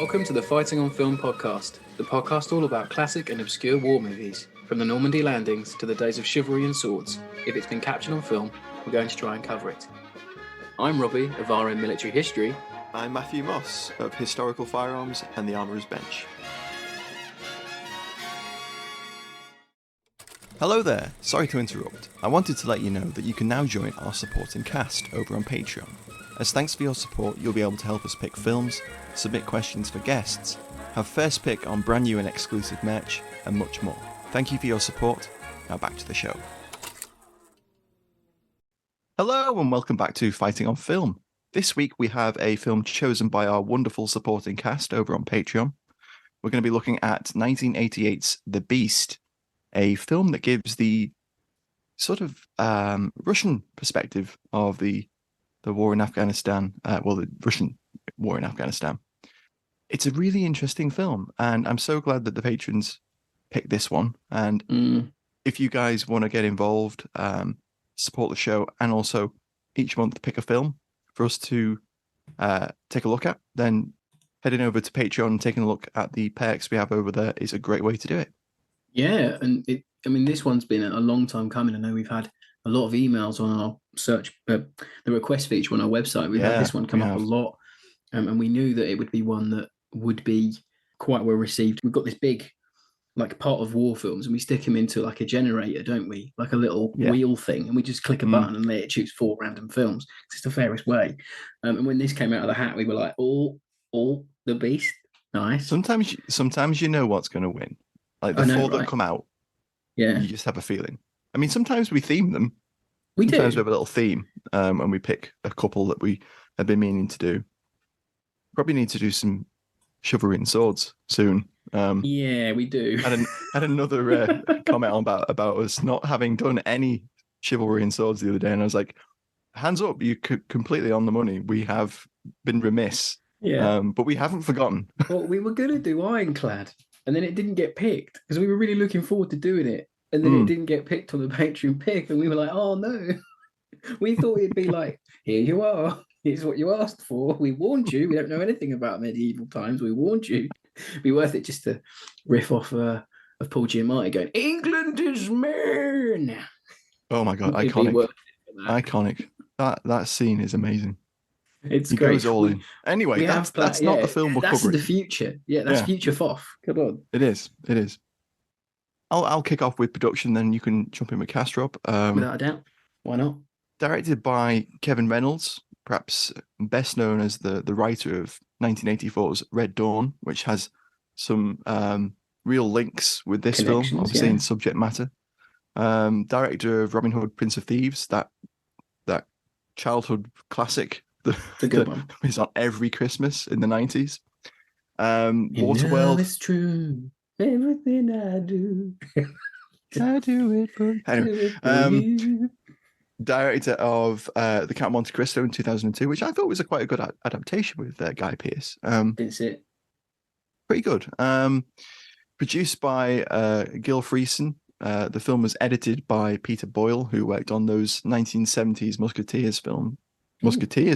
Welcome to the Fighting on Film podcast, the podcast all about classic and obscure war movies, from the Normandy landings to the days of chivalry and swords. If it's been captured on film, we're going to try and cover it. I'm Robbie of RM Military History. I'm Matthew Moss of Historical Firearms and the Armourer's Bench. Hello there, sorry to interrupt. I wanted to let you know that you can now join our supporting cast over on Patreon. As thanks for your support, you'll be able to help us pick films, submit questions for guests, have first pick on brand new and exclusive merch, and much more. Thank you for your support. Now back to the show. Hello and welcome back to Fighting on Film. This week we have a film chosen by our wonderful supporting cast over on Patreon. We're going to be looking at 1988's The Beast, a film that gives the sort of Russian perspective of the war in Afghanistan, the Russian war in Afghanistan. It's a really interesting film, and I'm so glad that the patrons picked this one. And if you guys want to get involved, support the show, and also each month pick a film for us to take a look at, then heading over to Patreon and taking a look at the perks we have over there is a great way to do it. Yeah, and this one's been a long time coming. I know we've had a lot of emails on our search, the request feature on our website. We've had this one come up a lot, and we knew that it would be one that would be quite well received. We've got this big, pot of war films, and we stick them into like a generator, don't we? Like a little wheel thing, and we just click a button and let it choose 4 random films. It's the fairest way. And when this came out of the hat, we were like, "Oh, The Beast, nice." Sometimes you know what's going to win. Like the 4 that come out, you just have a feeling. I mean, sometimes we theme them. Sometimes we have a little theme, and we pick a couple that we have been meaning to do. Probably need to do some chivalry and swords soon. We do. Had another comment about us not having done any chivalry and swords the other day, and I was like, hands up, you're completely on the money. We have been remiss, but we haven't forgotten. Well, we were going to do Ironclad, and then it didn't get picked because we were really looking forward to doing it. And then it didn't get picked on the Patreon pick, and we were like, "Oh no!" We thought it'd be like, "Here you are. Here's what you asked for. We warned you. We don't know anything about medieval times. We warned you. It'd be worth it just to riff off of Paul Giamatti going, "England is mine." Oh my god, iconic! That scene is amazing. It's he great. Goes all in. Anyway, that's not the film we're covering. That's the future. Yeah, that's future FOF. Come on. It is. I'll kick off with production, then you can jump in with cast, Rob. Without a doubt. Why not? Directed by Kevin Reynolds, perhaps best known as the writer of 1984's Red Dawn, which has some real links with this film, obviously in subject matter. Director of Robin Hood, Prince of Thieves, that childhood classic that is on every Christmas in the 90s. Waterworld. It's true. Everything I do, I do it for you. Director of The Count of Monte Cristo in 2002, which I thought was quite a good adaptation with Guy Pearce. It's it. Pretty good. Produced by Gil Friesen. The film was edited by Peter Boyle, who worked on those 1970s Musketeers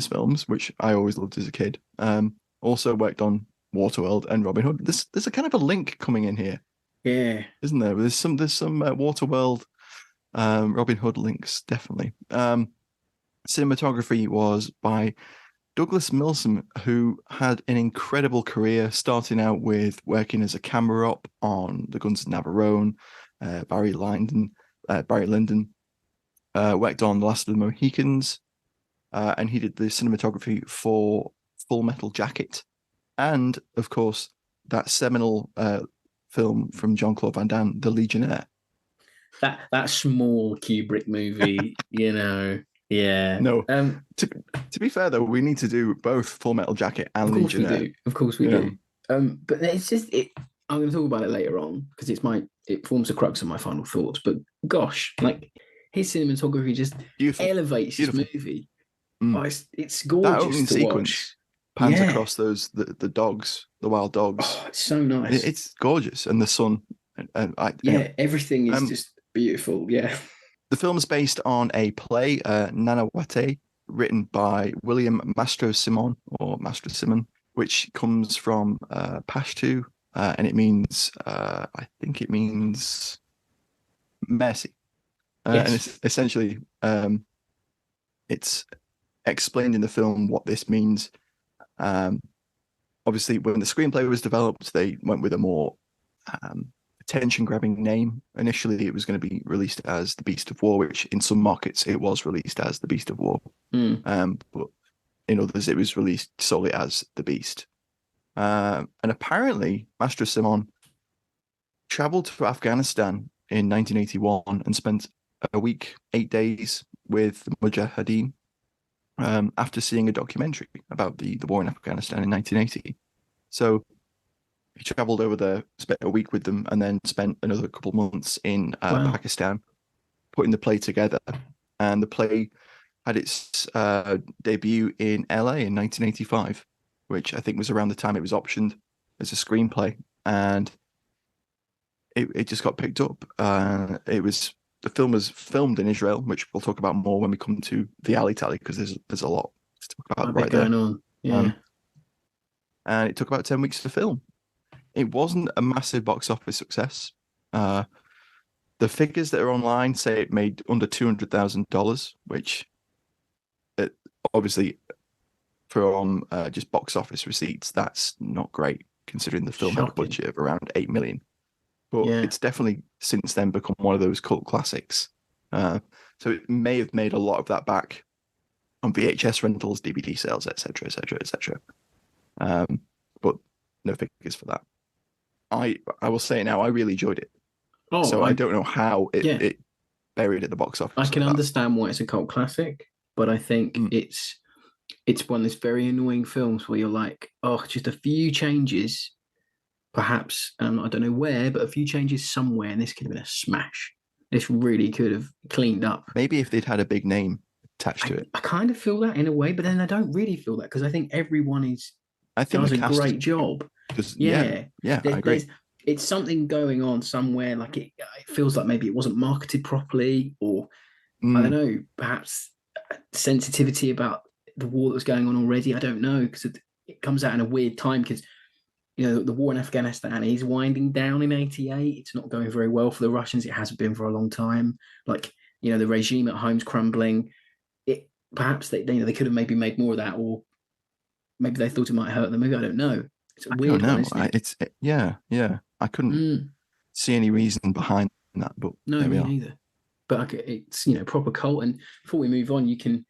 films, which I always loved as a kid. Also worked on Waterworld and Robin Hood. There's a kind of a link coming in here, isn't there? There's some Waterworld, Robin Hood links definitely. Cinematography was by Douglas Milsom, who had an incredible career, starting out with working as a camera op on The Guns of Navarone. Barry Lyndon worked on The Last of the Mohicans, and he did the cinematography for Full Metal Jacket. And, of course, that seminal film from Jean-Claude Van Damme, The Legionnaire. That small Kubrick movie, yeah. No, to be fair, though, we need to do both Full Metal Jacket and Legionnaire. Of course we do. But it's just, I'm going to talk about it later on, because it forms the crux of my final thoughts. But gosh, his cinematography just elevates this movie. Oh, it's gorgeous that opening to sequence. Watch. Pans across the dogs, the wild dogs. Oh, it's so nice. It's gorgeous, and the sun. Everything is just beautiful. Yeah. The film is based on a play, Nanawatai, written by William Mastrosimone, which comes from Pashto, and it means, I think it means mercy. And it's essentially, it's explained in the film what this means. Obviously, when the screenplay was developed, they went with a more attention-grabbing name. Initially, it was going to be released as The Beast of War, which in some markets it was released as The Beast of War. But in others, it was released solely as The Beast. And apparently, Mastrosimone traveled to Afghanistan in 1981 and spent a week, 8 days with the Mujahideen after seeing a documentary about the war in Afghanistan in 1980. So he traveled over there, spent a week with them, and then spent another couple of months in Pakistan putting the play together. And the play had its debut in LA in 1985, which I think was around the time it was optioned as a screenplay. And it just got picked up. The film was filmed in Israel, which we'll talk about more when we come to the alley tally, because there's a lot to talk about right there. Going on. Yeah. And it took about 10 weeks to film. It wasn't a massive box office success. The figures that are online say it made under $200,000, which obviously from just box office receipts, that's not great considering the film had a budget of around $8 million. But it's definitely since then become one of those cult classics. So it may have made a lot of that back on VHS rentals, DVD sales, etc., etc., etc. But no figures for that. I will say it now, I really enjoyed it. I don't know how it buried at the box office. I can understand why it's a cult classic, but I think it's one of those very annoying films where you're like, oh, just a few changes, perhaps, I don't know where, but a few changes somewhere, and this could have been a smash. This really could have cleaned up. Maybe if they'd had a big name attached to it. I kind of feel that in a way, but then I don't really feel that, because I think everyone does a great job. I agree. It's something going on somewhere, like it feels like maybe it wasn't marketed properly, or I don't know, perhaps sensitivity about the war that was going on already. I don't know, because it comes out in a weird time, because the war in Afghanistan is winding down in 88. It's not going very well for the Russians. It hasn't been for a long time. Like, the regime at home's crumbling. Perhaps they could have maybe made more of that, or maybe they thought it might hurt them. Maybe, I don't know. It's a weird one, isn't it? Yeah. I couldn't see any reason behind that, but no, me neither. But it's proper cult. And before we move on, you can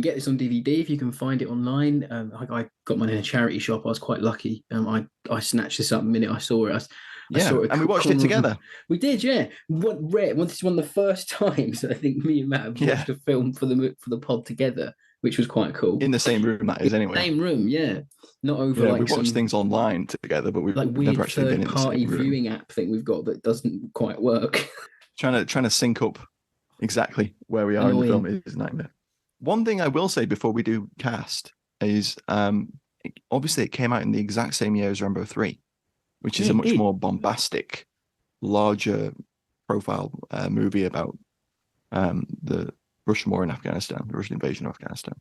get this on DVD if you can find it online. I got mine in a charity shop. I was quite lucky. I snatched this up the minute I saw it. I saw it, and we watched it together. We did, yeah. This is one of the first times I think me and Matt have watched a film for the pod together, which was quite cool. In the same room, that is, anyway. Same room, yeah. Not over we watched things online together, but we've never actually been in the same room. Third-party viewing app thing we've got that doesn't quite work. trying to sync up exactly where we are in the film is a nightmare. One thing I will say before we do cast is, obviously it came out in the exact same year as Rambo 3, which is a much more bombastic, larger profile movie about the Russian war in Afghanistan, the Russian invasion of Afghanistan.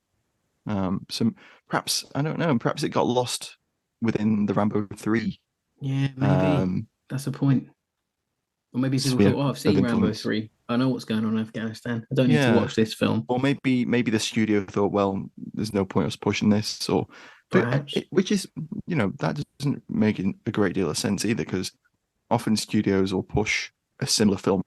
So perhaps, I don't know, perhaps it got lost within the Rambo 3. Yeah, maybe. That's a point. Or maybe people thought, I've seen Rambo 3. I know what's going on in Afghanistan. I don't need to watch this film. Or maybe the studio thought, well, there's no point us pushing this, or which is, that doesn't make a great deal of sense either, because often studios will push a similar film.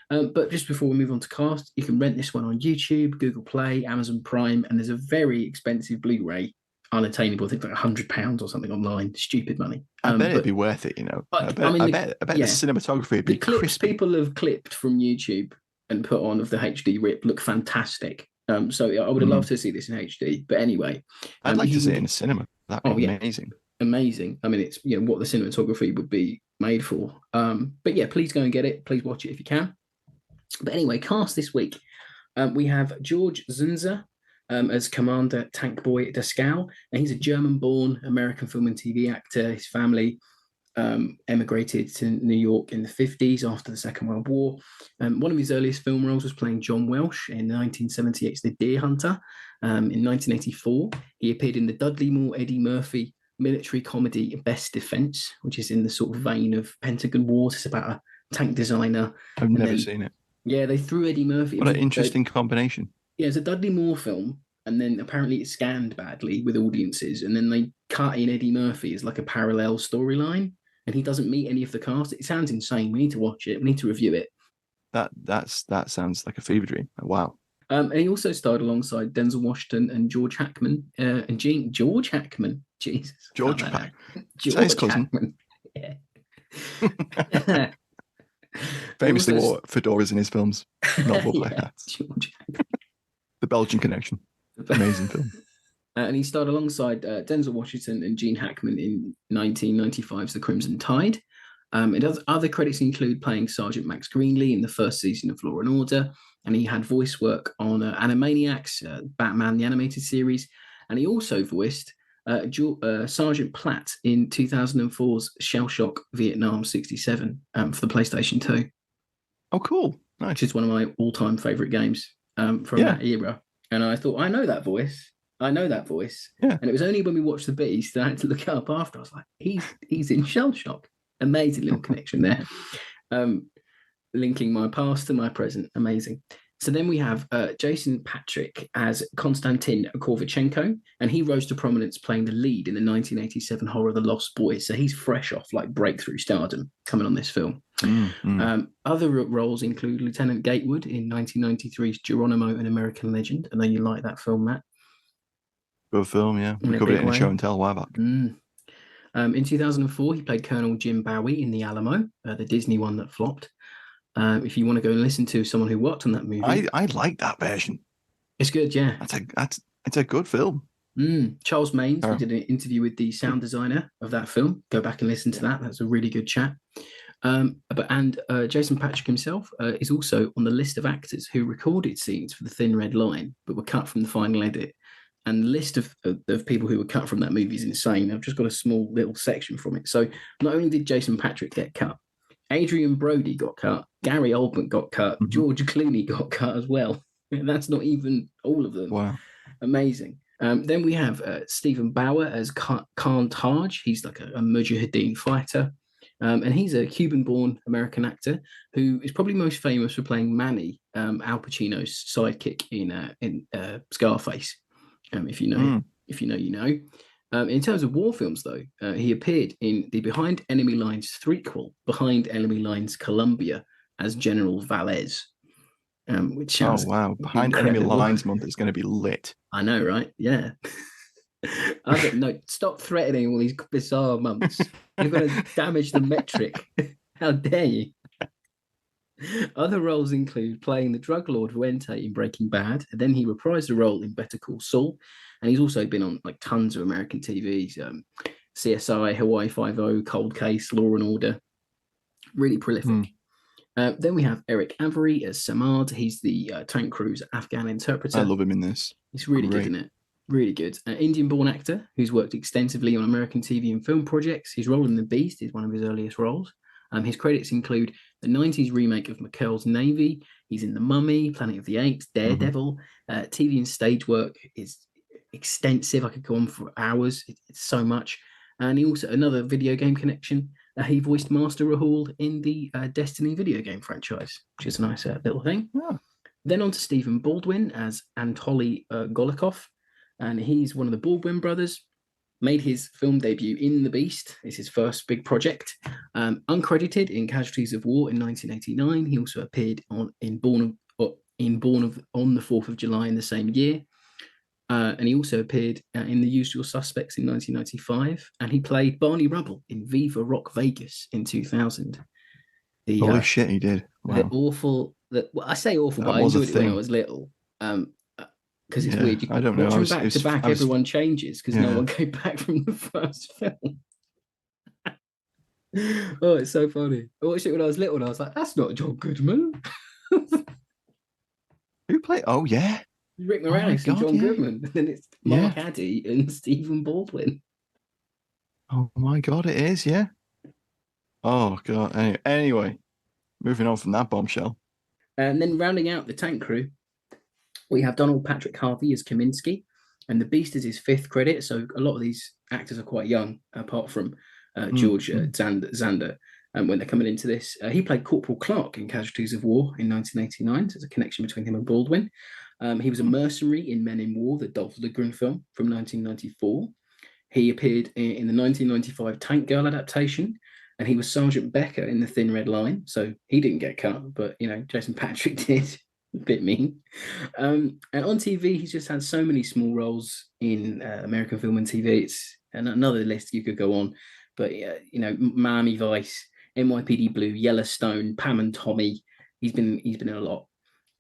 But just before we move on to cast, you can rent this one on YouTube, Google Play, Amazon Prime, and there's a very expensive Blu-ray, unattainable, I think like £100 or something online. Stupid money. I bet it'd be worth it, I bet the cinematography would be the clips crispy. People have clipped from YouTube and put on of the HD rip look fantastic. So I would have loved to see this in HD. But anyway, I'd like to see it in a cinema. That'd be amazing. Amazing. I mean, it's what the cinematography would be made for. But yeah, please go and get it. Please watch it if you can. But anyway, cast this week. We have George Dzundza as Commander Tank Boy Daskal. And he's a German-born American film and TV actor. His family emigrated to New York in the 50s after the Second World War. One of his earliest film roles was playing John Welsh in 1978's The Deer Hunter. In 1984, he appeared in the Dudley Moore Eddie Murphy military comedy Best Defense, which is in the sort of vein of Pentagon Wars. It's about a tank designer. I've never seen it. Yeah, they threw Eddie Murphy. What an interesting combination. Yeah, it's a Dudley Moore film, and then apparently it scanned badly with audiences, and then they cut in Eddie Murphy as like a parallel storyline, and he doesn't meet any of the cast. It sounds insane. We need to watch it. We need to review it. That sounds like a fever dream. Wow. And he also starred alongside Denzel Washington and George Hackman George Hackman. Jesus. George Hackman. George Hackman. Yeah. Famously wore fedoras in his films. Novel play hats. The Belgian Connection. Amazing film. And he starred alongside Denzel Washington and Gene Hackman in 1995's The Crimson Tide. Other credits include playing Sergeant Max Greenlee in the first season of Law and Order, and he had voice work on Animaniacs, Batman the Animated Series, and he also voiced Sergeant Platt in 2004's Shell Shock Vietnam 67 for the PlayStation 2. Oh, cool. Nice. Which is one of my all-time favourite games from that era. And I thought, I know that voice. Yeah. And it was only when we watched The Beast that I had to look it up after. I was like, he's in Shell Shock. Amazing little connection there. Linking my past to my present. Amazing. So then we have Jason Patric as Konstantin Korvachenko, and he rose to prominence playing the lead in the 1987 horror The Lost Boys. So he's fresh off like breakthrough stardom coming on this film. Other roles include Lieutenant Gatewood in 1993's Geronimo, an American Legend. I know you like that film, Matt. Good film, yeah. We covered it in a show and tell a while back. In 2004, he played Colonel Jim Bowie in The Alamo, the Disney one that flopped. If you want to go and listen to someone who worked on that movie, I like that version. It's good, yeah. It's a good film. Charles Maines, we did an interview with the sound designer of that film. Go back and listen to that. That's a really good chat. Jason Patric himself is also on the list of actors who recorded scenes for The Thin Red Line, but were cut from the final edit. And the list of people who were cut from that movie is insane. I've just got a small little section from it. So not only did Jason Patric get cut, Adrian Brody got cut, Gary Oldman got cut, George Clooney got cut as well. And that's not even all of them. Wow. Amazing. Then we have Stephen Bauer as Khan Taj. He's like a Mujahideen fighter. And he's a Cuban-born American actor who is probably most famous for playing Manny, Al Pacino's sidekick in Scarface. If you know, you know. In terms of war films, though, he appeared in the Behind Enemy Lines threequel, Behind Enemy Lines Colombia, as General Valez, which sounds Behind Enemy Lines month is going to be lit. I know, right? Yeah. No, stop threatening all these bizarre months. You're going to damage the metric. How dare you? Other roles include playing the drug lord Fuente in Breaking Bad, and then he reprised the role in Better Call Saul, and he's also been on like tons of American TVs, CSI, Hawaii Five-0, Cold Case, Law and Order. Really prolific. Then we have Eric Avery as Samad. He's the tank crew's Afghan interpreter. I love him in this. He's really good in it. Really good. An Indian-born actor who's worked extensively on American TV and film projects. His role in The Beast is one of his earliest roles. His credits include the 90s remake of McKell's Navy. He's in The Mummy, Planet of the Apes, Daredevil. TV and stage work is extensive. I could go on for hours. It's so much. And he also, another video game connection, he voiced Master Rahul in the Destiny video game franchise, which is a nice little thing. Yeah. Then on to Stephen Baldwin as Anatoly Golikov. And he's one of the Baldwin brothers. Made his film debut in The Beast. It's his first big project. Uncredited in Casualties of War in 1989. He also appeared on the 4th of July in the same year. And he also appeared in The Usual Suspects in 1995. And he played Barney Rubble in Viva Rock Vegas in 2000. Holy shit, he did. Wow. I say awful, but I enjoyed it when I was little. Because it's weird. I don't know. Back to back, everyone changes because no one came back from the first film. Oh, it's so funny. I watched it when I was little and I was like, that's not John Goodman. Who played? Oh, yeah. Rick Moranis and John Goodman. And then it's Mark Addy and Stephen Baldwin. Oh, my God, it is, yeah. Oh, God. Anyway, moving on from that bombshell. And then rounding out the tank crew, we have Donald Patrick Harvey as Kaminsky, And The Beast is his 5th credit. So a lot of these actors are quite young, apart from George Dzundza. When they're coming into this, he played Corporal Clark in Casualties of War in 1989. So there's a connection between him and Baldwin. He was a mercenary in Men in War, the Dolph Lundgren film from 1994. He appeared in the 1995 Tank Girl adaptation, and he was Sergeant Becker in The Thin Red Line. So he didn't get cut, but Jason Patric did. A bit mean. And on TV, he's just had so many small roles in American film and TV. It's another list you could go on, but Miami Vice, NYPD Blue, Yellowstone, Pam and Tommy. He's been in a lot.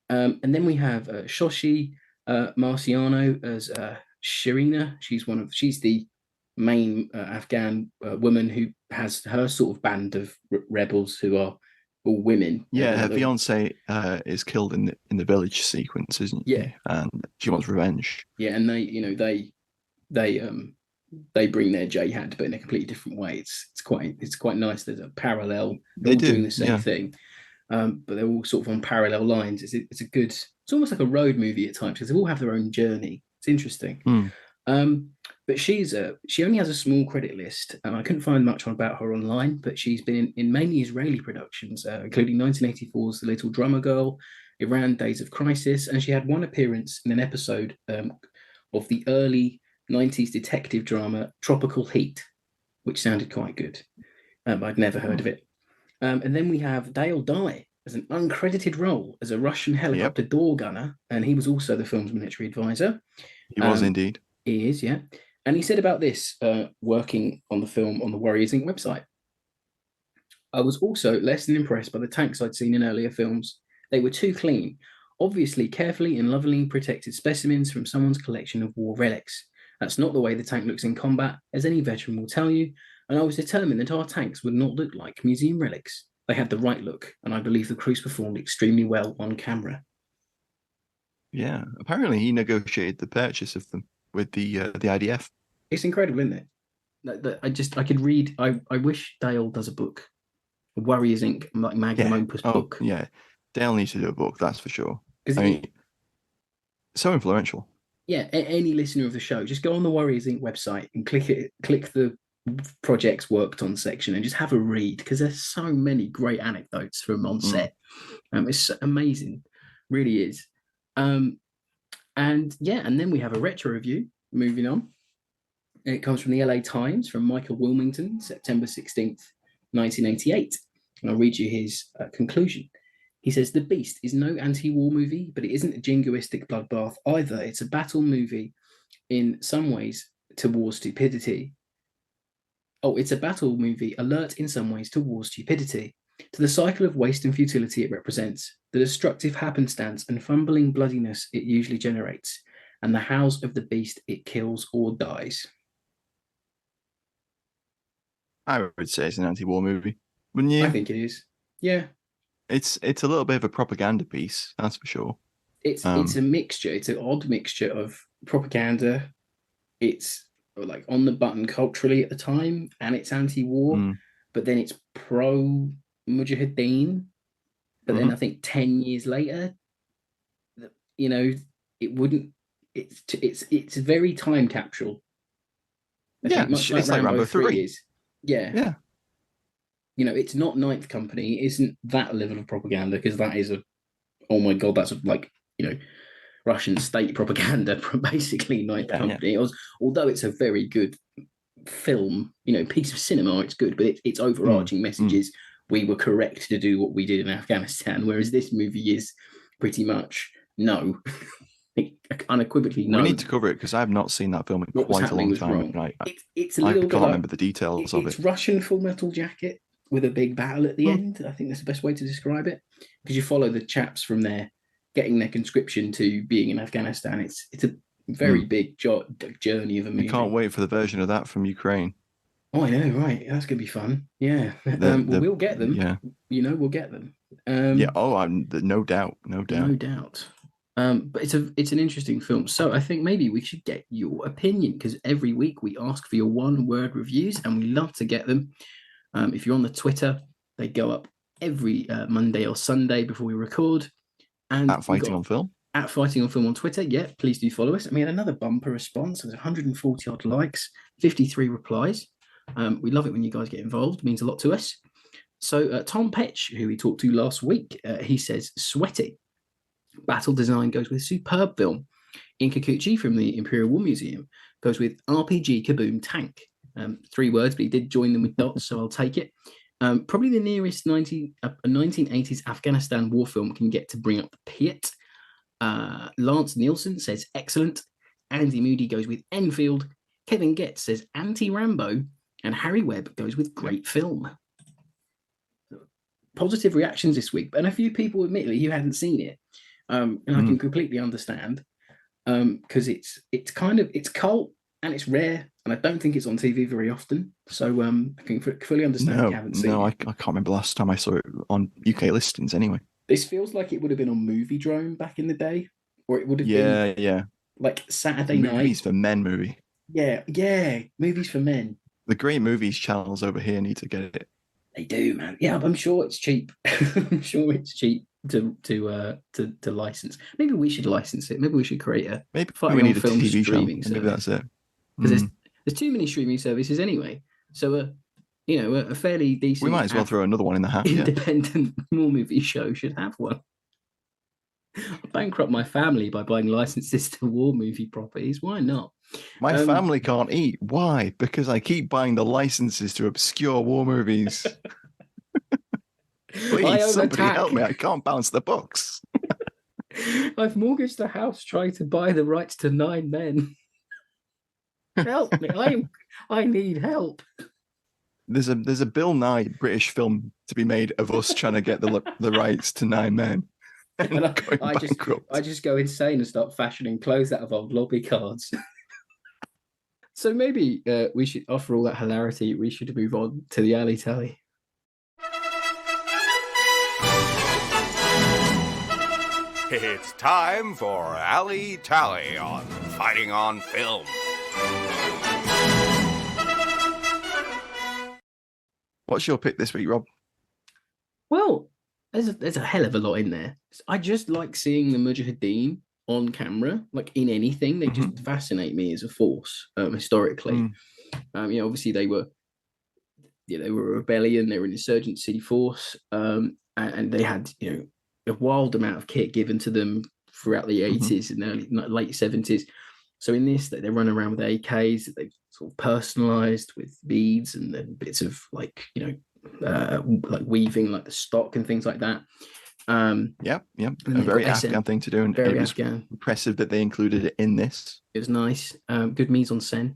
And then we have Shoshi Marciano as Shirina. She's the main Afghan woman who has her sort of band of rebels who are all women. Yeah, her fiance is killed in the village sequence, isn't he? Yeah, and she wants revenge. Yeah, and they bring their jihad, but in a completely different way. It's quite nice. There's a parallel. They're all doing the same thing, but they're all sort of on parallel lines. It's a good. It's almost like a road movie at times because they all have their own journey. It's interesting. But she only has a small credit list, and I couldn't find much about her online. But she's been in mainly Israeli productions, including 1984's The Little Drummer Girl, Iran: Days of Crisis, and she had one appearance in an episode of the early 90s detective drama Tropical Heat, which sounded quite good. I'd never heard of it. And then we have Dale Dye as an uncredited role as a Russian helicopter door gunner, and he was also the film's military advisor. He was indeed. He is, yeah. And he said about this, working on the film on the Warriors Inc. website, I was also less than impressed by the tanks I'd seen in earlier films. They were too clean, obviously carefully and lovingly protected specimens from someone's collection of war relics. That's not the way the tank looks in combat, as any veteran will tell you, and I was determined that our tanks would not look like museum relics. They had the right look, and I believe the crews performed extremely well on camera. Yeah, apparently he negotiated the purchase of them with the IDF. It's incredible, isn't it? I could read. I wish Dale does a book, a Warriors Inc. like magnum opus book. Yeah, Dale needs to do a book, that's for sure. I mean, so influential. Yeah, any listener of the show, just go on the Warriors Inc. website and click the projects worked on section and just have a read, because there's so many great anecdotes from on set. It's amazing, really is. And then we have a retro review. Moving on. It comes from the LA Times from Michael Wilmington, September 16th, 1988. And I'll read you his conclusion. He says, The Beast is no anti-war movie, but it isn't a jingoistic bloodbath either. It's a battle movie in some ways to war stupidity. It's a battle movie alert in some ways to war stupidity, to the cycle of waste and futility it represents, the destructive happenstance and fumbling bloodiness it usually generates, and the howls of the beast it kills or dies. I would say it's an anti-war movie, wouldn't you? I think it is. Yeah. It's a little bit of a propaganda piece, that's for sure. It's a mixture. It's an odd mixture of propaganda. It's like on the button culturally at the time, and it's anti-war, but then it's pro-Mujahideen. But then I think 10 years later, it wouldn't. It's very time capsule. Much like Rambo 3 is. Yeah. It's not Ninth Company. It isn't that level of propaganda, because that is oh my God, that's Russian state propaganda, basically Ninth Company. It was, although it's a very good film, piece of cinema, it's good, but its overarching message is we were correct to do what we did in Afghanistan, whereas this movie is pretty much no. Unequivocally no. We need to cover it, because I have not seen that film in quite a long time. It's a little bit. I can't remember the details of it. It's Russian Full Metal Jacket with a big battle at the end. I think that's the best way to describe it, because you follow the chaps from there getting their conscription to being in Afghanistan. It's a very big journey of a movie. I can't wait for the version of that from Ukraine. Oh, I know, right? That's gonna be fun. Yeah, we'll get them. Yeah, we'll get them. No doubt. But it's an interesting film. So I think maybe we should get your opinion, because every week we ask for your one-word reviews, and we love to get them. If you're on the Twitter, they go up every Monday or Sunday before we record. And at Fighting on Film. at Fighting on Film on Twitter. Yeah, please do follow us. And we had another bumper response. There's 140 odd likes, 53 replies. We love it when you guys get involved. It means a lot to us. So Tom Petch, who we talked to last week, he says sweaty. Battle design goes with superb film. Inkikuchi from the Imperial War Museum goes with RPG Kaboom Tank. 3 words, but he did join them with dots, so I'll take it. Probably the nearest 1980s Afghanistan war film can get to bring up the pit. Lance Nielsen says excellent. Andy Moody goes with Enfield. Kevin Getz says anti-Rambo. And Harry Webb goes with great film. Positive reactions this week, and a few people, admittedly, who hadn't seen it. And I can completely understand, because it's cult and it's rare, and I don't think it's on TV very often. So I can fully understand if you haven't seen it. I can't remember last time I saw it on UK listings anyway. This feels like it would have been on Movie Drone back in the day, or it would have been like Saturday night. Movies for Men movie. Yeah, movies for men. The Great Movies channels over here need to get it. They do, man. Yeah, I'm sure it's cheap. I'm sure it's cheap to license. Maybe we should license it. Maybe we should create a we need a TV streaming show. Maybe that's it. Because there's too many streaming services anyway. So a fairly decent. We might as well throw another one in the hat. Independent war movie show should have one. I'll bankrupt my family by buying licenses to war movie properties. Why not? My family can't eat. Why? Because I keep buying the licenses to obscure war movies. Please, somebody help me. I can't bounce the books. I've mortgaged the house trying to buy the rights to 9 Men. Help me. I need help. There's a Bill Nye British film to be made of us trying to get the rights to 9 Men. And I just go insane and start fashioning clothes out of old lobby cards. So maybe we should, after all that hilarity, we should move on to the alley tally. It's time for Alley Tally on Fighting on Film. What's your pick this week, Rob? Well, there's a hell of a lot in there. I just like seeing the Mujahideen on camera, like in anything. They just fascinate me as a force, historically. Obviously they were a rebellion, they were an insurgency force, and they had, a wild amount of kit given to them throughout the 80s and late 70s. So in this, they run around with AKs that they've sort of personalized with beads and then bits of like weaving like the stock and things like that. A very Afghan thing to do, and it was impressive that they included it in this. It was nice. Good mise en scène.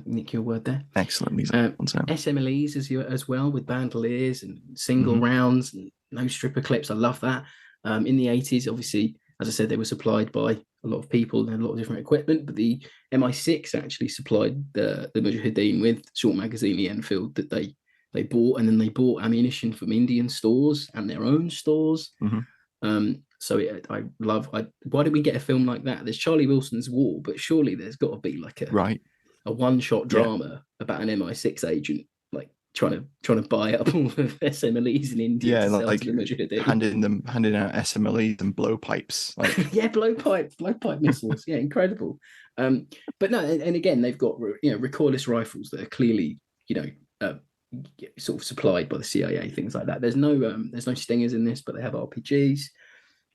Nick, your word there. Excellent mise en scène. SMLEs as well, with bandoliers and single rounds and no stripper clips. I love that. In the 80s, obviously, as I said, they were supplied by a lot of people and a lot of different equipment, but the MI6 actually supplied the Mujahideen with short magazine Enfield that they bought, and then they bought ammunition from Indian stores and their own stores. Why did we get a film like that? There's Charlie Wilson's War, but surely there's got to be like a one-shot drama about an MI6 agent like trying to buy up all of SMLEs in India. Like handing out SMLEs and blowpipes. Blowpipe missiles. Yeah, incredible. But no, and again, they've got recoilless rifles that are clearly sort of supplied by the CIA, things like that. There's no stingers in this, but they have RPGs.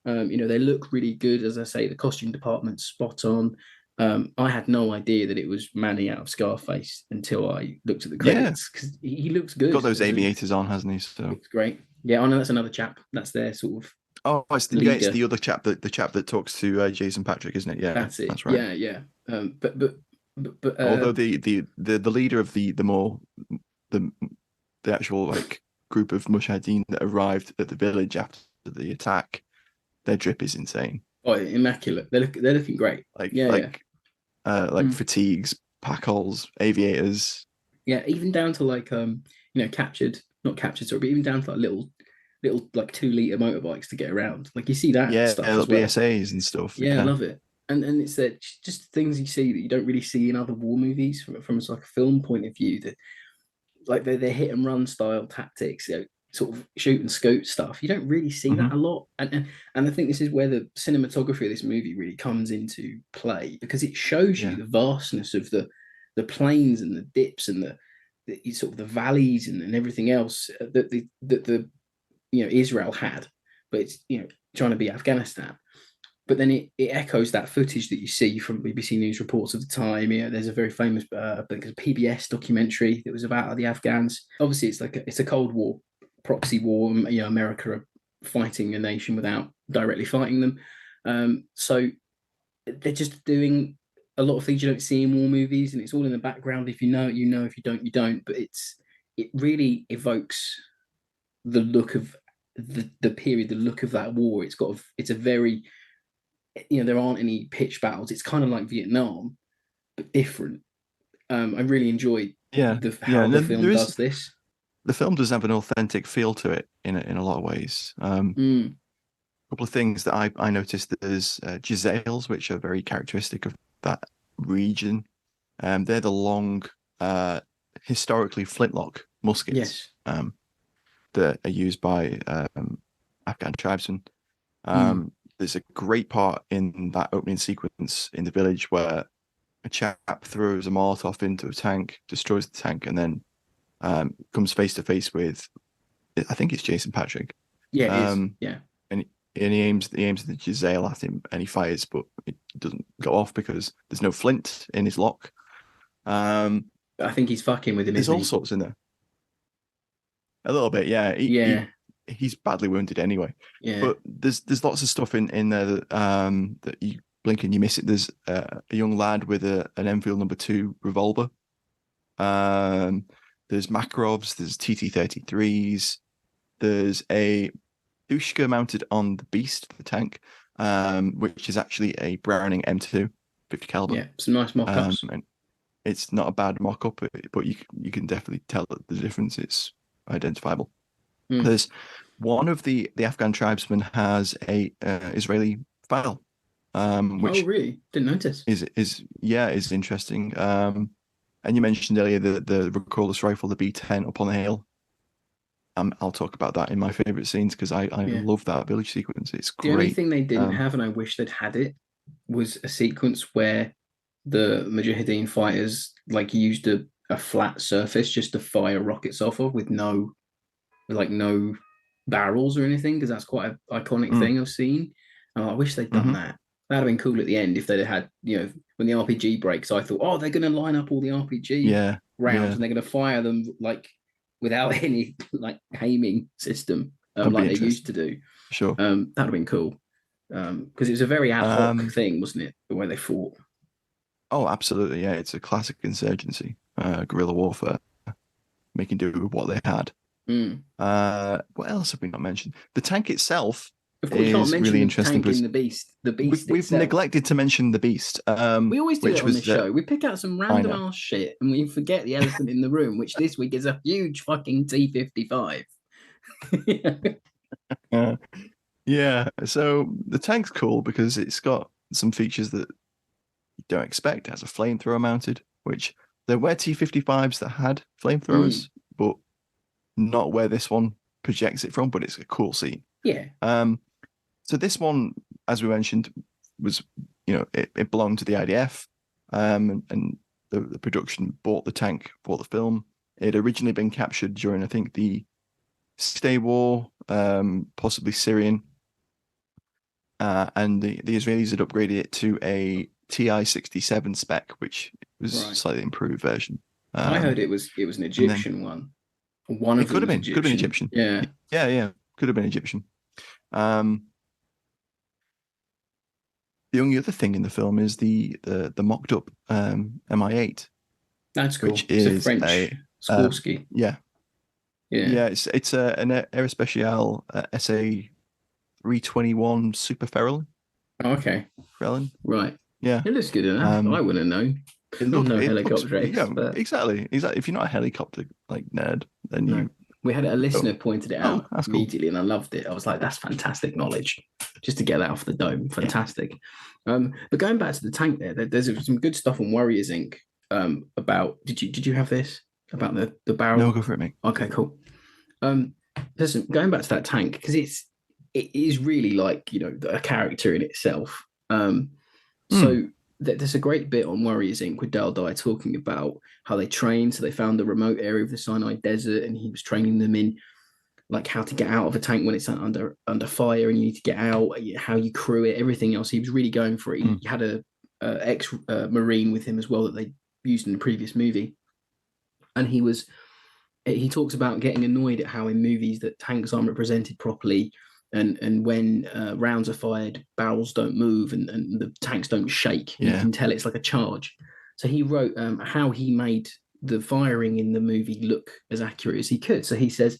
They look really good. As I say, the costume department's spot on. I had no idea that it was Manny out of Scarface until I looked at the credits, because he looks good. Got those aviators on, hasn't he? So looks great. Yeah, I know that's another chap. That's their sort of. Oh, it's the other chap, the chap that talks to Jason Patric, isn't it? Yeah, that's it. That's right. Yeah. But although the leader of the actual like group of Mujahideen that arrived at the village after the attack, their drip is insane. Oh, immaculate! They're looking great. Fatigues, packholes, aviators. Yeah, even down to like not captured, but even down to like little like 2-liter motorbikes to get around. Like you see that stuff as well. BSAs and stuff. Yeah, I love it. And it's just things you see that you don't really see in other war movies from like a film point of view. That like they're hit and run style tactics. sort of shoot and scoot stuff. You don't really see that a lot, and I think this is where the cinematography of this movie really comes into play, because it shows you the vastness of the plains and the dips and the sort of the valleys and everything else that the Israel had, but it's trying to be Afghanistan. But then it echoes that footage that you see from BBC News reports of the time. There's a very famous PBS documentary that was about the Afghans. Obviously, it's a Cold War proxy war. America are fighting a nation without directly fighting them. So they're just doing a lot of things you don't see in war movies, and it's all in the background. If you know, you know. If you don't, you don't. But it really evokes the look of the period, the look of that war. It's a very there aren't any pitched battles. It's kind of like Vietnam, but different. I really enjoyed how the film does this. The film does have an authentic feel to it in a lot of ways. A couple of things that I noticed, there's Jezzails, which are very characteristic of that region. They're the long, historically flintlock muskets that are used by Afghan tribesmen. There's a great part in that opening sequence in the village where a chap throws a Molotov into a tank, destroys the tank, and then comes face to face with, I think it's Jason Patric. Yeah, it is. Yeah. And he aims the Jezzail at him, and he fires, but it doesn't go off because there's no flint in his lock. I think he's fucking with him. There's all sorts in there. A little bit, yeah. He's badly wounded anyway. Yeah. But there's lots of stuff in there that you blink and you miss it. There's a young lad with an Enfield #2 revolver. There's Makarovs, there's TT-33s, there's a Dushka mounted on the Beast, the tank, which is actually a Browning M2 50 caliber. Yeah, some nice mock-ups. And it's not a bad mock-up, but you can definitely tell that the difference is identifiable. There's one of the Afghan tribesmen has a Israeli file, which really didn't notice. Is interesting. And you mentioned earlier the recordless rifle, the B10 up on the hill. I'll talk about that in my favorite scenes because I love that village sequence. It's great. The only thing they didn't have, and I wish they'd had it, was a sequence where the Mujahideen fighters used a flat surface just to fire rockets off of with no barrels or anything, because that's quite an iconic thing I've seen. I wish they'd done that. That'd have been cool at the end if they'd had, when the RPG breaks, I thought, they're going to line up all the RPG rounds and they're going to fire them without any aiming system like they used to do. Sure. That'd have been cool. Because it was a very ad hoc thing, wasn't it? The way they fought. Oh, absolutely. Yeah, it's a classic insurgency, guerrilla warfare, making do with what they had. What else have we not mentioned? The tank itself is really interesting. The beast. We've neglected to mention the beast. We always do it on the show. We pick out some random ass shit and we forget the elephant in the room, which this week is a huge fucking T-55. Yeah. So the tank's cool because it's got some features that you don't expect. It has a flamethrower mounted, which there were T-55s that had flamethrowers, but not where this one projects it from, but it's a cool scene. Yeah. So this one, as we mentioned, was, it belonged to the IDF, and the production bought the tank, bought the film. It had originally been captured during, I think, the Stay War, possibly Syrian, and the Israelis had upgraded it to a TI-67 spec, which was a slightly improved version. I heard it was an Egyptian one. One of them could have been Egyptian. Yeah. Could have been Egyptian. The only other thing in the film is the mocked up Mi-8. That's cool. Which it's is a French Skorsky. Yeah. It's an Aerospatiale SA 321 Super Ferrelin. Oh, okay. Ferrelin. Right. Yeah. It looks good enough. I wouldn't know. Exactly. If you're not a helicopter nerd, then we had a listener pointed it out immediately, and I loved it. I was like, "That's fantastic knowledge." Just to get that off the dome, fantastic. But going back to the tank, there's some good stuff on Warriors Inc. About did you have this about the barrel? No, go for it, mate. Okay, cool. listen, going back to that tank, because it is really like, a character in itself. So there's a great bit on Warriors Inc. with Dale Dye talking about how they trained. So they found the remote area of the Sinai Desert, and he was training them in like how to get out of a tank when it's under fire and you need to get out, how you crew it, everything else. He was really going for it. He had a ex Marine with him as well that they used in the previous movie, and he talks about getting annoyed at how in movies that tanks aren't represented properly, and when rounds are fired, barrels don't move and the tanks don't shake. You can tell it's like a charge. So he wrote how he made the firing in the movie look as accurate as he could. So he says,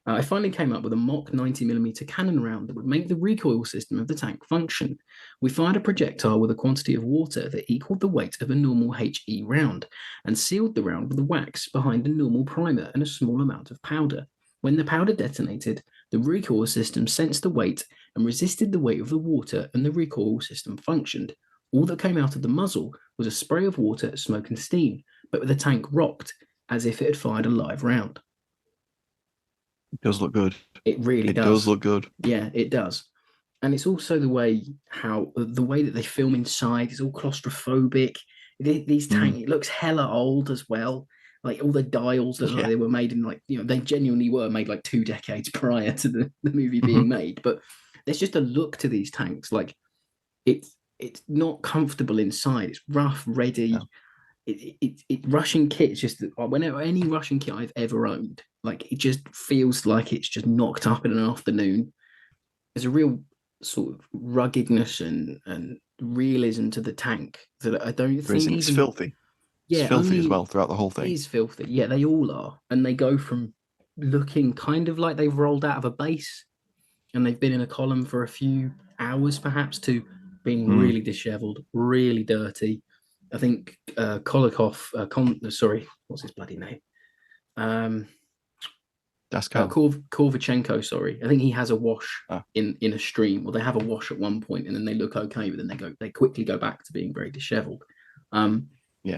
I finally came up with a mock 90mm cannon round that would make the recoil system of the tank function. We fired a projectile with a quantity of water that equaled the weight of a normal HE round and sealed the round with wax behind a normal primer and a small amount of powder. When the powder detonated, the recoil system sensed the weight and resisted the weight of the water, and the recoil system functioned. All that came out of the muzzle was a spray of water, smoke and steam, but the tank rocked as if it had fired a live round. It does look good. It really does. It does look good. Yeah, it does. And it's also the way that they film inside is all claustrophobic. These tanks, it looks hella old as well. Like all the dials look like they were made in they genuinely were made like 2 decades prior to the movie being made. But there's just a look to these tanks. Like it's not comfortable inside. It's rough, ready. No. Russian kit is just whenever any Russian kit I've ever owned, like it just feels like it's just knocked up in an afternoon. There's a real sort of ruggedness and realism to the tank that I don't think it's filthy. Yeah, it's filthy as well throughout the whole thing. It is filthy. Yeah, they all are, and they go from looking kind of like they've rolled out of a base and they've been in a column for a few hours, perhaps, to being really disheveled, really dirty. I think Kolikov, what's his bloody name? Korvachenko, sorry. I think he has a wash in a stream, or they have a wash at one point, and then they look okay, but then they quickly go back to being very disheveled. I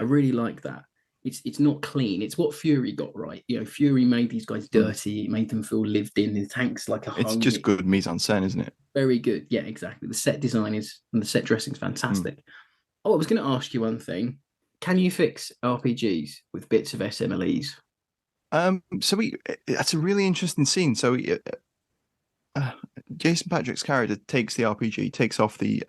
really like that. It's not clean. It's what Fury got right. Fury made these guys dirty. It made them feel lived in. The tank's like a home. It's just good mise en scène, isn't it? Very good. Yeah, exactly. The set design and the set dressing is fantastic. Oh, I was going to ask you one thing. Can you fix RPGs with bits of SMLEs? That's a really interesting scene. So Jason Patric's character takes the RPG, takes off the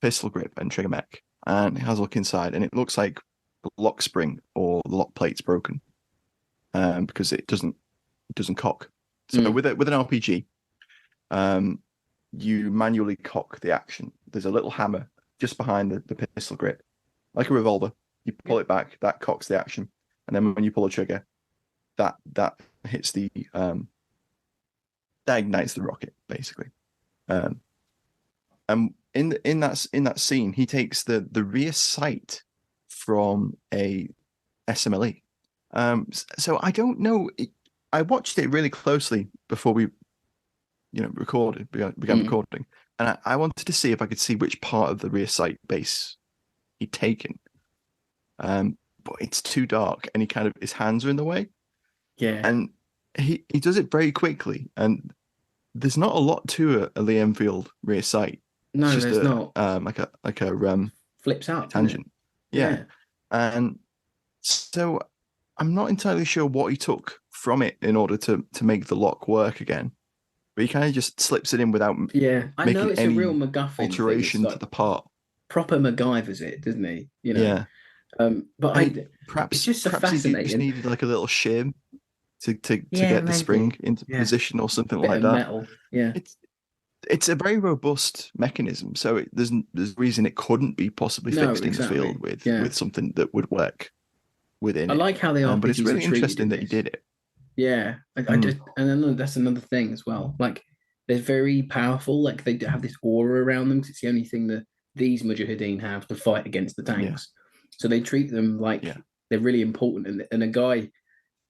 pistol grip and trigger mech, and has a look inside, and it looks like the lock spring or the lock plate's broken because it doesn't cock. So with an RPG, you manually cock the action. There's a little hammer just behind the pistol grip, like a revolver. You pull it back, that cocks the action, and then when you pull the trigger, that hits the that ignites the rocket, basically. And in that scene, he takes the rear sight from a SMLE. So I don't know. I watched it really closely before we, began recording. And I wanted to see if I could see which part of the rear sight base he'd taken. But it's too dark, and his hands are in the way. Yeah. And he does it very quickly, and there's not a lot to a Lee Enfield rear sight. No, there's not. Like a flips out tangent. Yeah. And so I'm not entirely sure what he took from it in order to make the lock work again. But he kind of just slips it in without I know it's a real MacGuffin alteration to the part. Proper MacGyver's it, doesn't he? Yeah. But perhaps it's just fascinating. He just needed like a little shim to get the spring into position or something like that. Metal. Yeah. It's a very robust mechanism, so there's reason it couldn't be possibly fixed in the field with something that would work within it. I like how they are, but it's really interesting that he did it. Yeah, I just, and then that's another thing as well. Like they're very powerful. Like they have this aura around them because it's the only thing that these Mujahideen have to fight against the tanks. So they treat them like they're really important. And a guy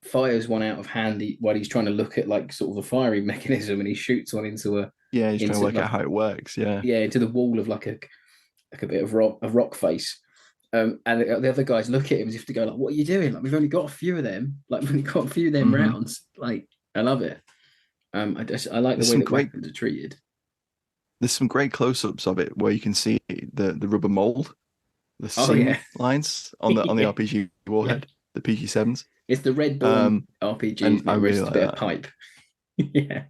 fires one out of hand while he's trying to look at like sort of the firing mechanism, and he shoots one into a he's trying to work out how it works. Into the wall of like a bit of rock face. And the other guys look at him as if to go like, "What are you doing? Like we've only got a few of them. Like we've only got a few of them rounds. Like I love it. I like the way that weapons are treated. There's some great close-ups of it where you can see the rubber mold, the seam lines on the RPG warhead, the PG-7s. It's the Red Dawn RPGs, I really like a bit of pipe. Yeah.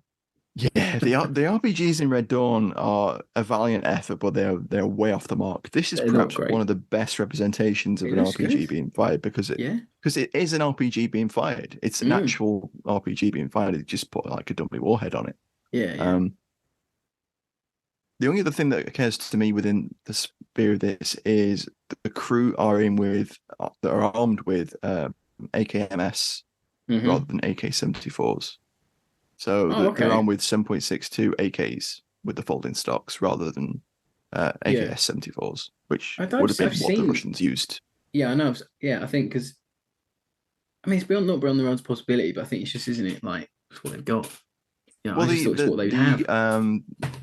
Yeah, the RPGs in Red Dawn are a valiant effort, but they're way off the mark. This is perhaps one of the best representations of an RPG being fired because it is an RPG being fired. It's an actual RPG being fired. It just put like a dummy warhead on it. Yeah. The only other thing that occurs to me within the sphere of this is the crew are armed with AKMS rather than AK-74s. So they're armed with 7.62 AKs with the folding stocks rather than AKS-74s, which would have been what the Russians used. Yeah, I know. Yeah, I think because it's not beyond the realms of possibility, but I think it's just, isn't it? Like it's what they've got. Yeah, I just thought it's what they'd have.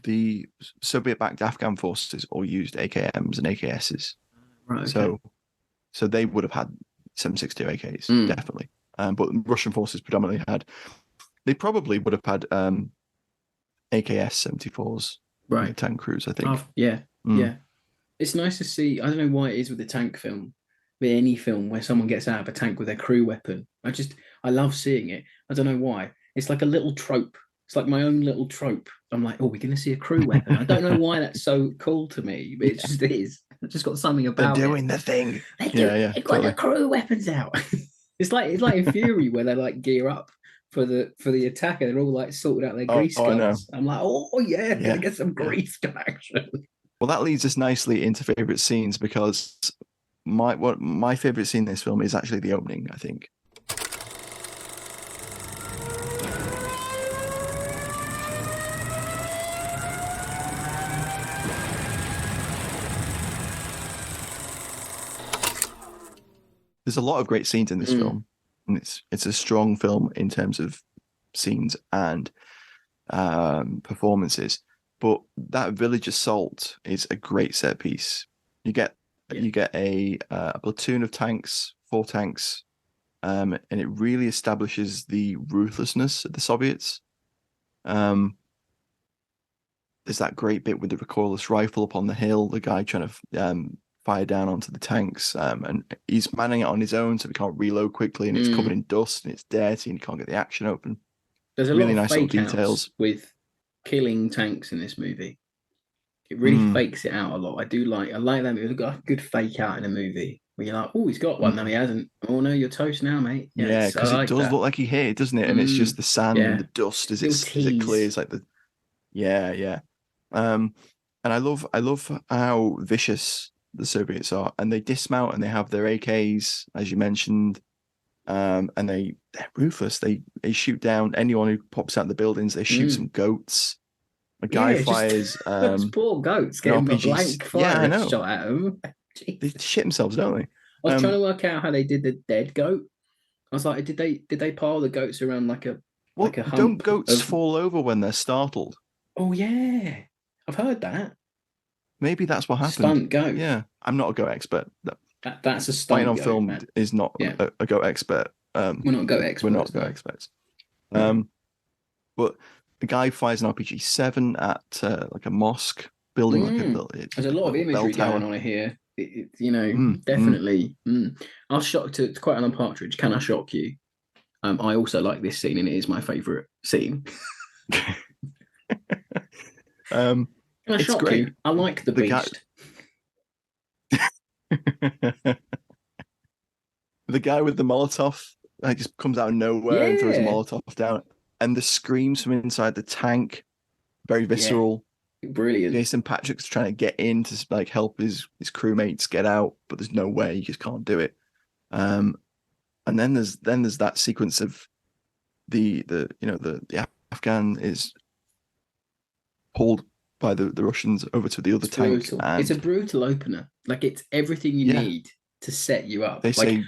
The Soviet-backed Afghan forces all used AKMs and AKSs. Right. Okay. So they would have had 7.62 AKs, definitely. But Russian forces predominantly had. They probably would have had AKS-74s, right? Tank crews, I think. Yeah. It's nice to see. I don't know why it is with the tank film, but any film where someone gets out of a tank with their crew weapon. I love seeing it. I don't know why. It's like a little trope. It's like my own little trope. I'm like, oh, we're going to see a crew weapon. I don't know why that's so cool to me, but it just is. I've just got something about They're doing the thing. They've got the crew weapons out. It's like in Fury where they like gear up for the attack and they're all like sorted out their grease guns. I'm like, gonna get some grease gun action. Well, that leads us nicely into favorite scenes because my favorite scene in this film is actually the opening, I think. There's a lot of great scenes in this film, and it's a strong film in terms of scenes and performances. But that village assault is a great set piece. You get a platoon of tanks, 4 tanks, and it really establishes the ruthlessness of the Soviets. There's that great bit with the recoilless rifle up on the hill, the guy trying to fire down onto the tanks, and he's manning it on his own, so he can't reload quickly, and it's covered in dust and it's dirty and you can't get the action open. There's a really lot of fake details with killing tanks in this movie. It really fakes it out a lot. I like that. We've got a good fake out in a movie where you're like, oh, he's got one. No, he hasn't. Oh no, you're toast now, mate. Yeah, because it does look like he hit it, doesn't it? And it's just the sand and the dust as it clears, like the and I love how vicious the Soviets are, and they dismount and they have their AKs, as you mentioned, and they're ruthless. They shoot down anyone who pops out of the buildings. They shoot some goats. A guy fires those poor goats getting a blank fire shot at them. They shit themselves, don't they? I was trying to work out how they did the dead goat. I was like, did they pile the goats around like a hump? Don't goats fall over when they're startled? Oh yeah, I've heard that. Maybe that's what happened. Stunt goat. Yeah, I'm not a goat expert. That's a stunt. Fighting on film man. Is not a goat expert. We're not goat experts. We're not goat experts. But the guy fires an RPG-7 at like a mosque building. There's a lot of imagery going on here. Definitely. I was shocked. It's quite Alan Partridge. Can I shock you? I also like this scene, and it is my favourite scene. Can I shock you? I like the beast. The guy with the Molotov just comes out of nowhere and throws a Molotov down, and the screams from inside the tank, very visceral. Brilliant. Jason Patric's trying to get in to like help his crewmates get out, but there's no way. You just can't do it. And then there's that sequence of the Afghan is pulled by the Russians over to the other tank. And it's a brutal opener. Like it's everything you need to set you up. They say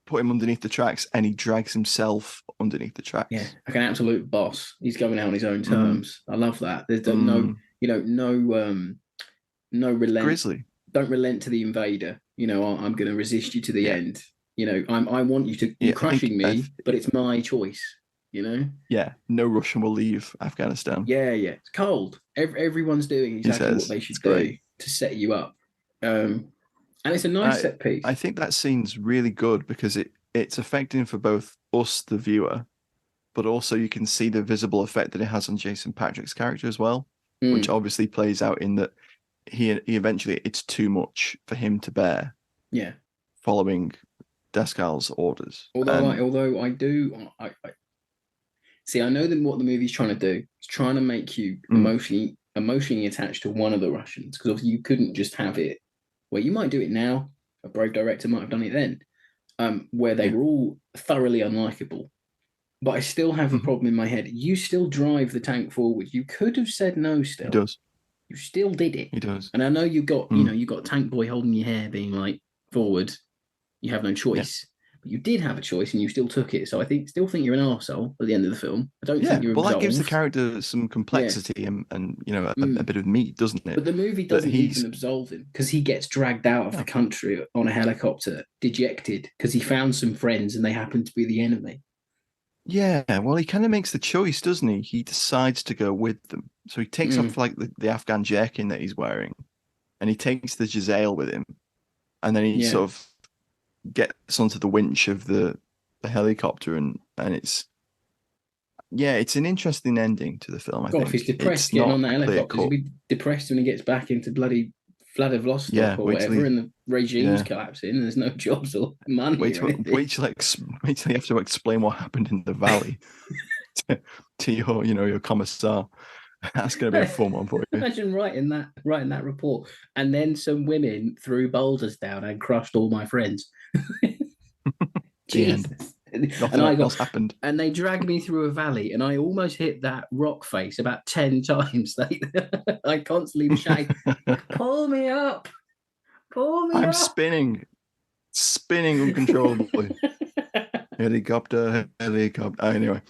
put him underneath the tracks, and he drags himself underneath the tracks. Yeah, like an absolute boss. He's going out on his own terms. I love that. There's no relent. Grizzly. Don't relent to the invader. I'm going to resist you to the end. I want you to. You're crushing me, but it's my choice. you know? Yeah, no Russian will leave Afghanistan. Yeah, it's cold. Everyone's doing exactly what they should do to set you up. And it's a nice set piece. I think that scene's really good because it's affecting for both us, the viewer, but also you can see the visible effect that it has on Jason Patric's character as well, which obviously plays out in that he eventually, it's too much for him to bear. Yeah. Following Descal's orders. Although I do, I see, I know that what the movie's trying to do is trying to make you emotionally attached to one of the Russians, because obviously you couldn't just have it. Well, you might do it now. A brave director might have done it then, where they were all thoroughly unlikable. But I still have a problem in my head. You still drive the tank forward. You could have said no still. He does. You still did it. He does. And I know you got, you got Tank Boy holding your hair being like, forward, you have no choice. Yeah. But you did have a choice and you still took it. So I still think you're an arsehole at the end of the film. I don't think you're absolved. That gives the character some complexity and a bit of meat, doesn't it? But the movie doesn't even absolve him, because he gets dragged out of the country on a helicopter, dejected, because he found some friends and they happen to be the enemy. Yeah, well, he kind of makes the choice, doesn't he? He decides to go with them. So he takes off like the Afghan jerkin that he's wearing, and he takes the Giselle with him, and then he sort of gets onto the winch of the helicopter, and it's an interesting ending to the film. I think if he's depressed getting on the helicopter, he'll be depressed when he gets back into bloody Vladivostok or whatever, and the regime's collapsing, and there's no jobs or money. Wait till you have to explain what happened in the valley to your commissar. That's going to be a fun one for you. Imagine writing that report, and then some women threw boulders down and crushed all my friends. Jesus. Nothing else happened. And they dragged me through a valley, and I almost hit that rock face about 10 times. I constantly was shouting, pull me up. I'm spinning uncontrollably. Helicopter. Anyway.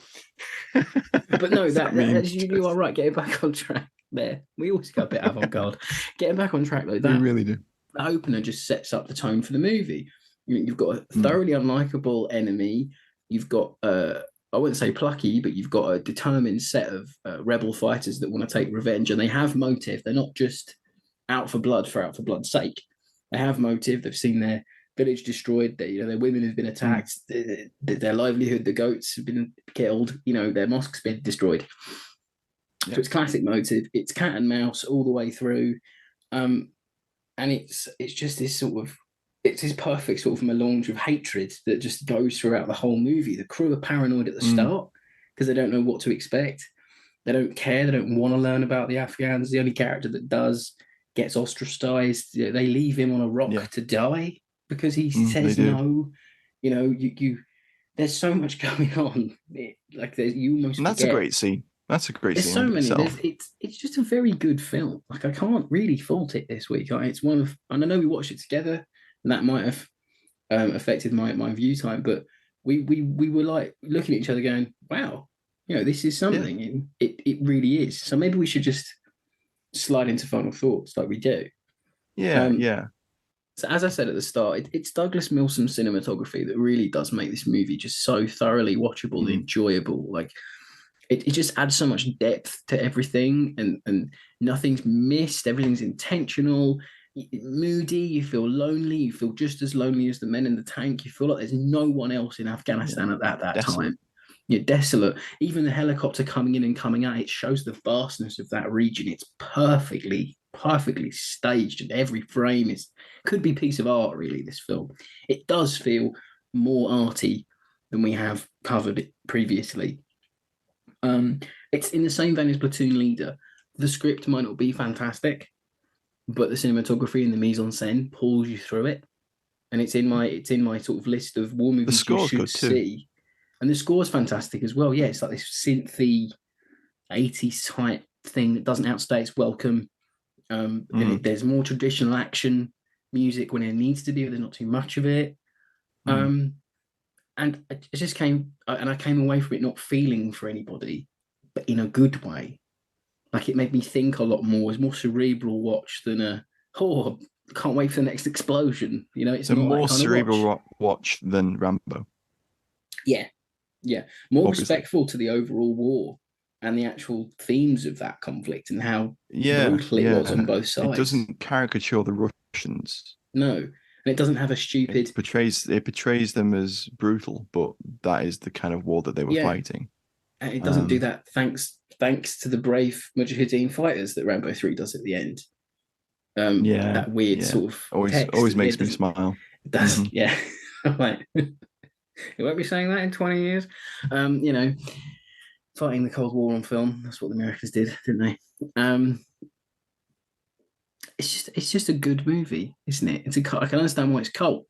But no, you are right. Getting back on track there. We always got a bit avant-garde. Getting back on track, though, we really do. The opener just sets up the tone for the movie. You've got a thoroughly unlikable enemy. You've got, I wouldn't say plucky, but you've got a determined set of rebel fighters that want to take revenge, and they have motive. They're not just out for blood's sake. They have motive. They've seen their village destroyed. Their women have been attacked. Their livelihood, the goats have been killed. Their mosque's been destroyed. Yeah. So it's classic motive. It's cat and mouse all the way through, and it's just this sort of. It's this perfect sort of melange of hatred that just goes throughout the whole movie. The crew are paranoid at the start because they don't know what to expect. They don't care. They don't want to learn about the Afghans. The only character that does gets ostracized. They leave him on a rock to die because he says no. There's so much going on. You almost. And that's a great scene. That's a great There's scene. There's so many. It's just a very good film. I can't really fault it this week. It's one of, and I know we watched it together. And that might have affected my view time, but we were like looking at each other going, wow, this is something. And it really is. So maybe we should just slide into final thoughts like we do. So as I said at the start, it's Douglas Milsom's cinematography that really does make this movie just so thoroughly watchable and enjoyable. Like it just adds so much depth to everything, and nothing's missed. Everything's intentional. Moody, you feel lonely, you feel just as lonely as the men in the tank. You feel like there's no one else in Afghanistan at that time. Desolate. Even the helicopter coming in and coming out, it shows the vastness of that region. It's perfectly staged, and every frame could be a piece of art, really, this film. It does feel more arty than we have covered it previously. It's in the same vein as Platoon Leader. The script might not be fantastic, but the cinematography and the mise en scène pulls you through it, and it's in my sort of list of war movies you should see. And the score's fantastic as well. Yeah, it's like this synthy 80s type thing that doesn't outstay its welcome. There's more traditional action music when it needs to be, but there's not too much of it. And it just came away from it not feeling for anybody, but in a good way. Like it made me think a lot more. It was more cerebral watch than can't wait for the next explosion. It's a more cerebral watch than Rambo. Yeah, Yeah, more obviously. respectful to the overall war and the actual themes of that conflict and how Yeah, brutal it was on both sides. It doesn't caricature the Russians. No, and it doesn't have a stupid. It portrays them as brutal, but that is the kind of war that they were fighting. And it doesn't do that thanks to the brave Mujahideen fighters that Rambo 3 does at the end. That weird sort of always makes me smile. It does, yeah. Like, it won't be saying that in 20 years. Fighting the Cold War on film. That's what the Americans did, didn't they? It's just a good movie, isn't it? I can understand why it's cult.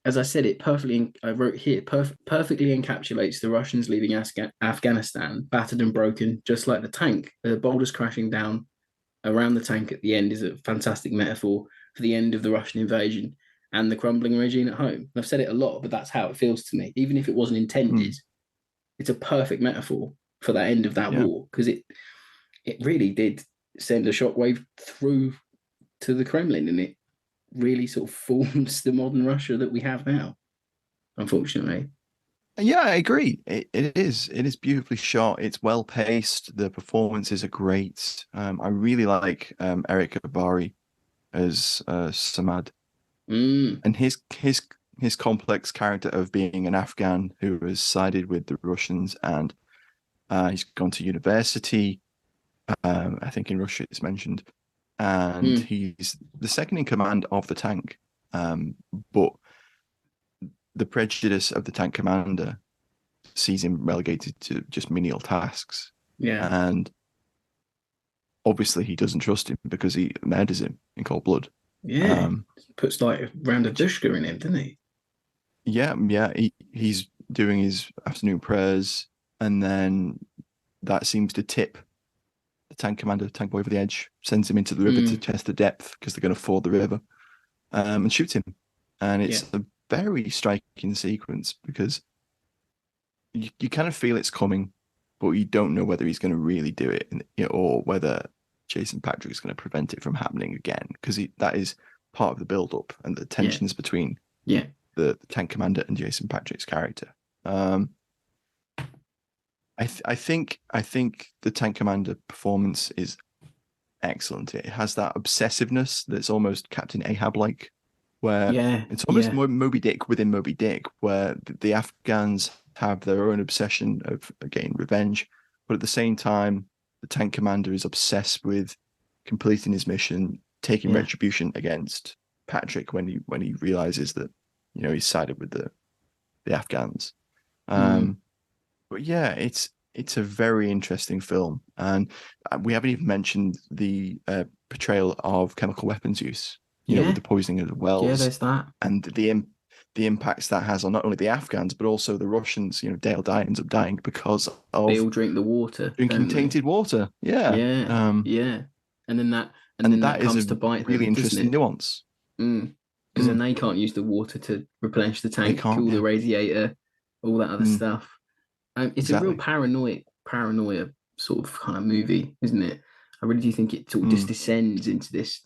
As I said, I wrote here, perfectly encapsulates the Russians leaving Afghanistan, battered and broken, just like the tank. The boulders crashing down around the tank at the end is a fantastic metaphor for the end of the Russian invasion and the crumbling regime at home. And I've said it a lot, but that's how it feels to me. Even if it wasn't intended, it's a perfect metaphor for that end of that war, because it really did send a shockwave through to the Kremlin, and it really sort of forms the modern Russia that we have now, unfortunately. Yeah, I agree. It is beautifully shot. It's well paced. The performances are great. I really like Eric Abari as Samad, and his complex character of being an Afghan who has sided with the Russians, and he's gone to university. I think in Russia it's mentioned, and he's the second in command of the tank. But the prejudice of the tank commander sees him relegated to just menial tasks. Yeah. And obviously he doesn't trust him because he murders him in cold blood. Yeah. Puts like a round of dushka in him, doesn't he? Yeah. He's doing his afternoon prayers, and then that seems to tip the tank commander, tank boy, over the edge, sends him into the river to test the depth because they're going to ford the river, and shoots him. And it's a very striking sequence because you kind of feel it's coming, but you don't know whether he's going to really do it, or whether Jason Patric is going to prevent it from happening again, because that is part of the build-up and the tensions between the tank commander and Jason Patric's character. I think the tank commander performance is excellent. It has that obsessiveness that's almost Captain Ahab-like, where it's almost more Moby Dick within Moby Dick, where the Afghans have their own obsession of getting revenge, but at the same time, the tank commander is obsessed with completing his mission, taking retribution against Patrick when he realizes that he's sided with the Afghans. But yeah, it's a very interesting film, and we haven't even mentioned the portrayal of chemical weapons use. With the poisoning of the wells. Yeah, there's that, and the impacts that has on not only the Afghans but also the Russians. Dale Dye ends up dying because of they all drink the water, drinking tainted water. Yeah, and then that comes is to bite them. Really interesting nuance. Because then they can't use the water to replenish the tank, cool the radiator, all that other stuff. It's a real paranoia sort of kind of movie, isn't it? I really do think it sort of just descends into this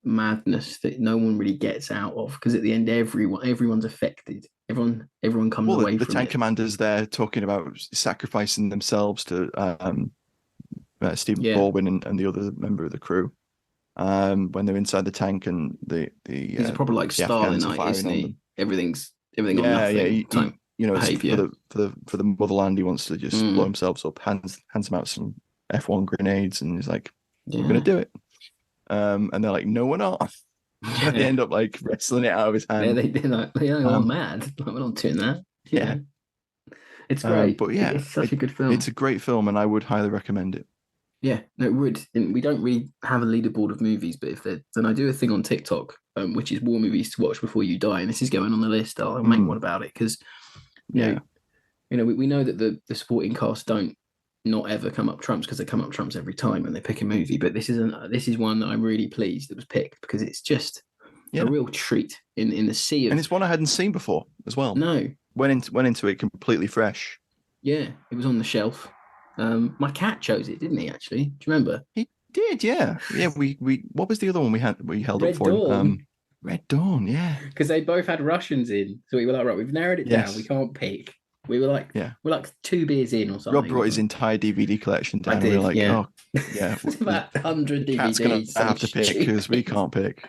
madness that no one really gets out of, because at the end everyone's affected. Everyone comes away from it. The tank commander's there talking about sacrificing themselves to Stephen Baldwin and the other member of the crew when they're inside the tank, and he's a proper like Stalinite, isn't he? Everything on nothing. For the motherland, he wants to just blow himself up. Hands him out some F1 grenades, and he's like, "We're gonna do it." And they're like, "No, we're not." They end up like wrestling it out of his hand. Yeah, they're all mad. Like, we're not doing that. Yeah, it's great. But yeah, it's such a good film. It's a great film, and I would highly recommend it. Yeah, no, it would. And we don't really have a leaderboard of movies, but then I do a thing on TikTok, which is war movies to watch before you die, and this is going on the list. I'll make one about it because, we know that the supporting cast don't not ever come up trumps, because they come up trumps every time when they pick a movie. But this is one that I'm really pleased that was picked, because it's just a real treat in the sea of. And it's one I hadn't seen before as well. No, went into it completely fresh. Yeah, it was on the shelf. My cat chose it, didn't he? Actually, do you remember? He did. Yeah. We what was the other one we held Red up for Dawn. him? Red Dawn. Yeah. Because they both had Russians in, so we were like, right, we've narrowed it down. We can't pick. We were like 2 beers in or something. Rob brought his entire DVD collection down. And we were like, oh, yeah. It's about 100 DVDs. Cat's going to have to pick because we can't pick.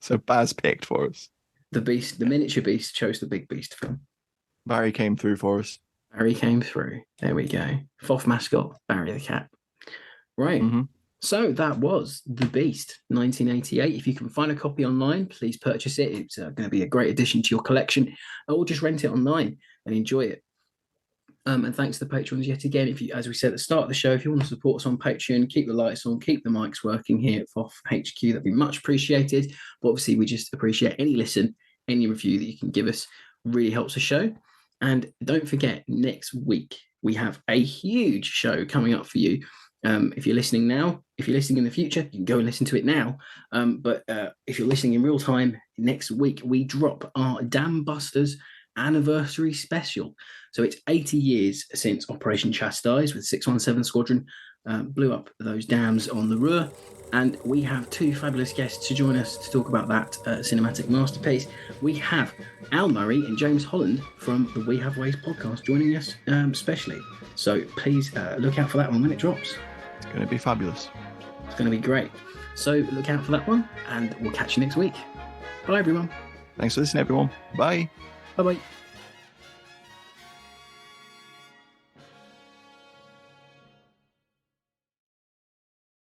So Baz picked for us. The miniature beast chose the big beast film. Barry came through for us. Barry came through. There we go. FOF mascot, Barry the cat. Right. Mm-hmm. So that was The Beast, 1988. If you can find a copy online, please purchase it. It's going to be a great addition to your collection, or just rent it online and enjoy it. And thanks to the patrons yet again. If you, as we said at the start of the show, if you want to support us on Patreon, keep the lights on, keep the mics working here at FOF HQ, that'd be much appreciated. But obviously, we just appreciate any listen, any review that you can give us. Really helps the show. And don't forget, next week we have a huge show coming up for you. If you're listening now, if you're listening in the future, you can go and listen to it now. But if you're listening in real time, next week we drop our Dam Busters anniversary special. So it's 80 years since Operation Chastise with 617 Squadron blew up those dams on the Ruhr. And we have 2 fabulous guests to join us to talk about that cinematic masterpiece. We have Al Murray and James Holland from the We Have Ways podcast joining us specially. So please look out for that one when it drops. It's going to be fabulous. It's going to be great. So look out for that one, and we'll catch you next week. Bye, everyone. Thanks for listening, everyone. Bye. Bye-bye.